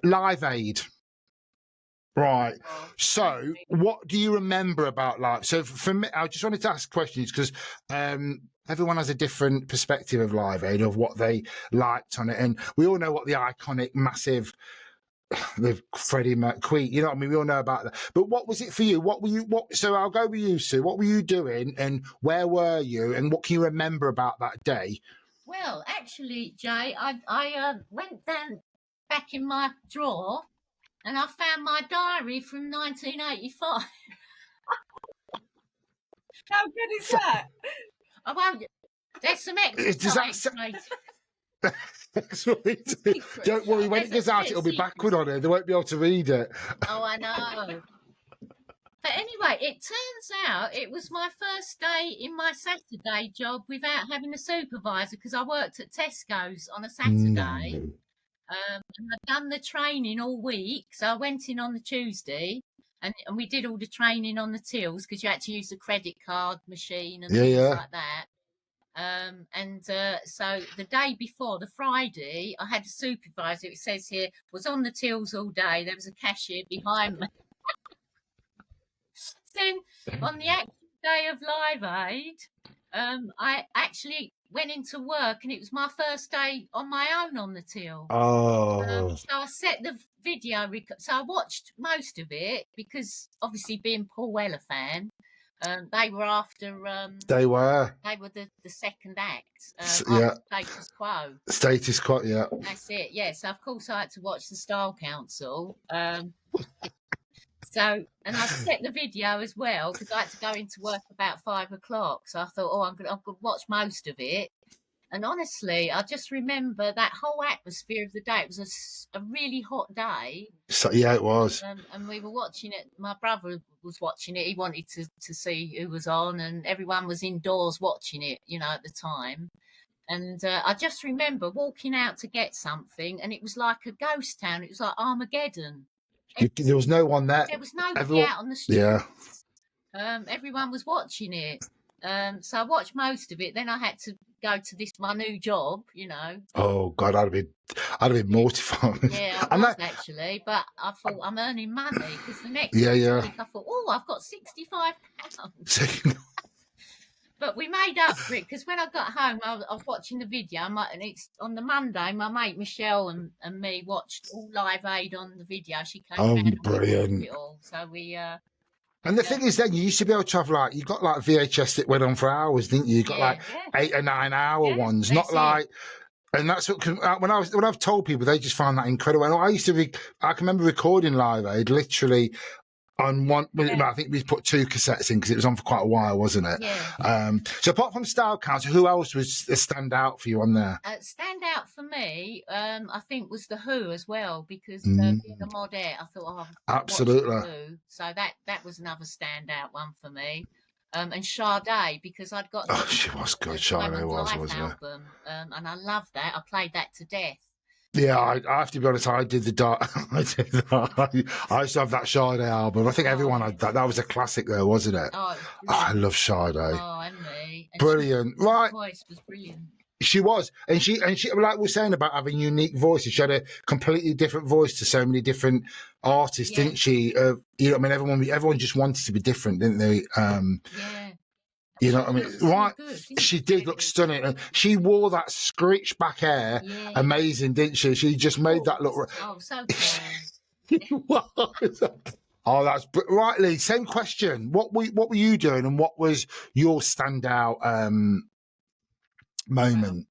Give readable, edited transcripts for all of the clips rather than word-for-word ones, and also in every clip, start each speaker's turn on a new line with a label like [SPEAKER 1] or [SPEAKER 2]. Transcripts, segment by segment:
[SPEAKER 1] Live Aid. Right. So, what do you remember about Live? So, for me, I just wanted to ask questions because everyone has a different perspective of Live Aid, of what they liked on it, and we all know what the iconic, massive, the Freddie McQueen. You know what I mean? We all know about that. But what was it for you? What were you? What? So, I'll go with you, Sue. What were you doing, and where were you, and what can you remember about that day?
[SPEAKER 2] Well, actually, Jay, I went down back in my drawer and I found my diary from 1985.
[SPEAKER 3] How good is that?
[SPEAKER 2] I won't. There's some
[SPEAKER 1] Does that Don't worry, when it goes out, it'll be backward on it. They won't be able to read it.
[SPEAKER 2] Oh, I know. But anyway, it turns out it was my first day in my Saturday job without having a supervisor, because I worked at Tesco's on a Saturday. And I'd done the training all week. So I went in on the Tuesday and we did all the training on the tills, because you had to use the credit card machine and things like that. So the day before, the Friday, I had a supervisor, it says here, was on the tills all day. There was a cashier behind me. Then on the actual day of Live Aid, I actually went into work and it was my first day on my own on the till. So I set the video, so I watched most of it because obviously being Paul Weller fan, they were after. They were the second act. Status Quo.
[SPEAKER 1] Status Quo, yeah.
[SPEAKER 2] That's it. Yeah. So of course I had to watch the Style Council. So, and I set the video as well because I had to go into work about 5 o'clock. So I thought, I'm going to watch most of it. And honestly, I just remember that whole atmosphere of the day. It was a really hot day.
[SPEAKER 1] So, yeah, it was.
[SPEAKER 2] And we were watching it. My brother was watching it. He wanted to see who was on, and everyone was indoors watching it, at the time. And I just remember walking out to get something, and it was like a ghost town. It was like Armageddon.
[SPEAKER 1] There was no one there.
[SPEAKER 2] There was nobody out on the streets.
[SPEAKER 1] Yeah.
[SPEAKER 2] Everyone was watching it. So I watched most of it. Then I had to go to my new job,
[SPEAKER 1] Oh God, I'd have been mortified.
[SPEAKER 2] Yeah, I was actually, but I thought I'm earning money because the next week I thought, I've got £65. But we made up for it because when I got home, I was watching the video, and it's on the Monday. My mate Michelle and me watched all Live Aid on the video. She came
[SPEAKER 1] brilliant!
[SPEAKER 2] So we.
[SPEAKER 1] And the thing is, then you used to be able to have you got VHS that went on for hours, didn't you? You got 8 or 9 hour ones, not like. And that's what when I've told people, they just find that incredible. And I can remember recording Live Aid literally. On one, I think we put 2 cassettes in because it was on for quite a while, wasn't it?
[SPEAKER 2] Yeah.
[SPEAKER 1] So apart from Style Council, who else was a standout for you on there?
[SPEAKER 2] Standout for me, I think, was the Who as well, because being a modette, I thought,
[SPEAKER 1] absolutely.
[SPEAKER 2] The Who. So that was another standout one for me. And Sade, because I'd got
[SPEAKER 1] she was good. Sade was, wasn't it?
[SPEAKER 2] Album, and I loved that. I played that to death.
[SPEAKER 1] Yeah, I have to be honest. I did that. I used to have that Sade album. I think everyone had that. That was a classic, though, wasn't it? I love Sade.
[SPEAKER 2] And me. And
[SPEAKER 1] Brilliant, right?
[SPEAKER 2] Her voice was brilliant.
[SPEAKER 1] She was, and she, like we were saying about having unique voices. She had a completely different voice to so many different artists, didn't she? Everyone just wanted to be different, didn't they? You know what I mean? Right. She did look stunning. And she wore that screech back hair. Yeah. Amazing, didn't she? She just made that look.
[SPEAKER 2] Oh, so cool.
[SPEAKER 1] Oh, that's right, Lee. Same question. What were you doing, and what was your standout moment?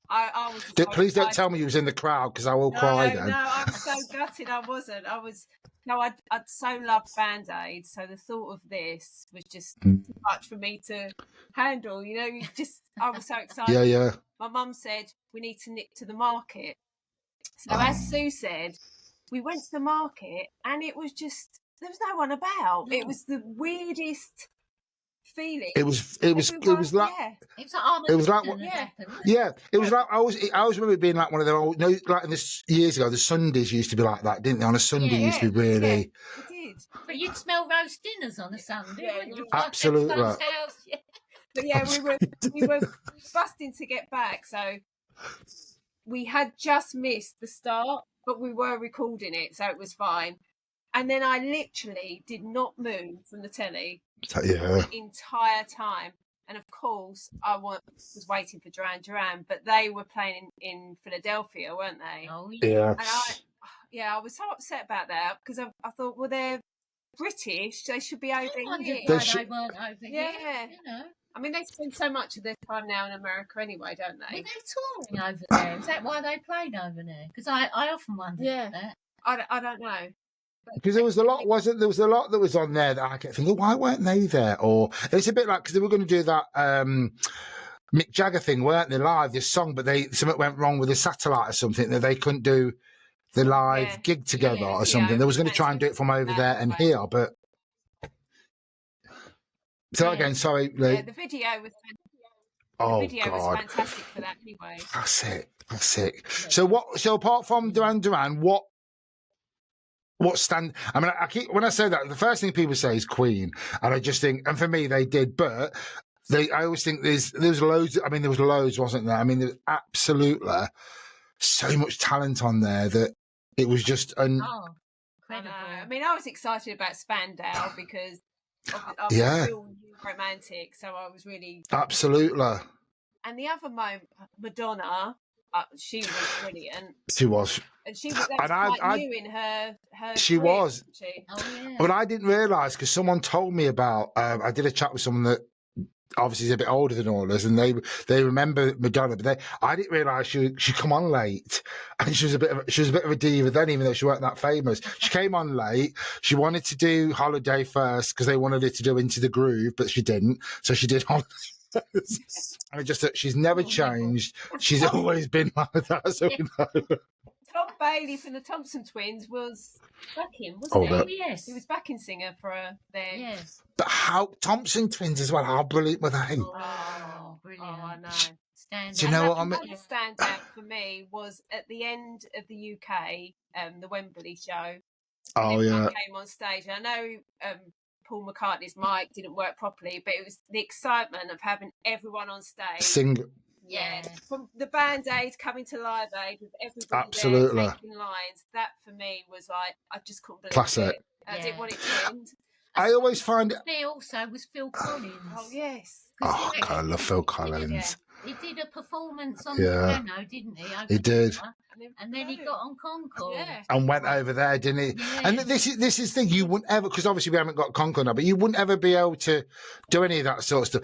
[SPEAKER 3] I was.
[SPEAKER 1] Please don't tell me you was in the crowd because I will cry then.
[SPEAKER 3] No, I'm so gutted I wasn't. I'd so loved Band-Aid, so the thought of this was just too much for me to handle. I was so excited.
[SPEAKER 1] Yeah.
[SPEAKER 3] My mum said, we need to nip to the market. So as Sue said, we went to the market and it was just, there was no one about. It was the weirdest feeling.
[SPEAKER 1] It was like I always remember it being like one of the old, like in this years ago, the Sundays used to be like that, didn't they? On a Sunday used to be really.
[SPEAKER 3] Yeah, it did.
[SPEAKER 2] But you'd smell roast dinners on a Sunday, wouldn't you?
[SPEAKER 1] Absolutely.
[SPEAKER 2] But
[SPEAKER 3] we were busting to get back, so we had just missed the start but we were recording it, so it was fine. And then I literally did not move from the telly the entire time. And of course, I was waiting for Duran Duran, but they were playing in Philadelphia, weren't they?
[SPEAKER 2] Oh, yeah.
[SPEAKER 3] And I was so upset about that because I thought, well, they're British, they should be over here.
[SPEAKER 2] They weren't over here. You know.
[SPEAKER 3] I mean, they spend so much of their time now in America anyway, don't they?
[SPEAKER 2] Were they touring over there? Is that why they played over there? Because I often wondered that.
[SPEAKER 3] I don't know.
[SPEAKER 1] Because there was a lot, wasn't there? Was a lot that was on there that I kept thinking, why weren't they there? Or it's a bit like, because they were going to do that Mick Jagger thing, weren't they, live, this song, but something went wrong with the satellite or something, that they couldn't do the live gig together or something. They was going to try and do it from over there and here, but... So again, sorry, Leigh.
[SPEAKER 3] Yeah, the video was fantastic for that anyway.
[SPEAKER 1] Classic. So apart from Duran Duran, what stand? I mean, when I say that, the first thing people say is Queen, and I just think, and for me, they did, but I always think there's loads. I mean, there was loads, wasn't there? I mean, there's absolutely so much talent on there that it was just
[SPEAKER 2] incredible.
[SPEAKER 3] I mean, I was excited about Spandau because I'm a real romantic, so I was really
[SPEAKER 1] absolutely.
[SPEAKER 3] And the other moment, Madonna, she was brilliant.
[SPEAKER 1] She was.
[SPEAKER 3] And she was quite new in her
[SPEAKER 1] she
[SPEAKER 3] career,
[SPEAKER 1] was.
[SPEAKER 3] she?
[SPEAKER 2] Oh, yeah.
[SPEAKER 1] But I didn't realise, because someone told me about, I did a chat with someone that obviously is a bit older than all of us, and they remember Madonna, but I didn't realise she come on late, and she was a bit of a diva then, even though she weren't that famous. She came on late. She wanted to do Holiday first because they wanted her to do Into the Groove, but she didn't, so she did Holiday. And just that she's never changed. She's always been like that. So we know.
[SPEAKER 3] Tom Bailey from the Thompson Twins was backing, wasn't he?
[SPEAKER 2] Yes.
[SPEAKER 3] He was backing singer for their...
[SPEAKER 2] Yes.
[SPEAKER 1] But how Thompson Twins as well? How brilliant were they?
[SPEAKER 2] Oh, brilliant!
[SPEAKER 3] I know.
[SPEAKER 1] Do you know what I mean?
[SPEAKER 3] Another standout for me was at the end of the UK, the Wembley show.
[SPEAKER 1] Oh yeah.
[SPEAKER 3] Came on stage. I know Paul McCartney's mic didn't work properly, but it was the excitement of having everyone on stage
[SPEAKER 1] sing.
[SPEAKER 3] Yeah, from the Band Aid coming to Live Aid with everybody
[SPEAKER 1] absolutely
[SPEAKER 3] there making lines. That for me was like, I just couldn't believe
[SPEAKER 1] classic.
[SPEAKER 3] It. I didn't want it to end.
[SPEAKER 1] I always find
[SPEAKER 2] me also was Phil Collins.
[SPEAKER 3] Oh yes.
[SPEAKER 1] Oh God, I love Phil Collins.
[SPEAKER 2] He did a performance on the piano, didn't he?
[SPEAKER 1] He did.
[SPEAKER 2] And then he got on Concord.
[SPEAKER 1] And went over there, didn't he? Yeah. And this is the thing, you wouldn't ever, because obviously we haven't got Concord now, but you wouldn't ever be able to do any of that sort of stuff.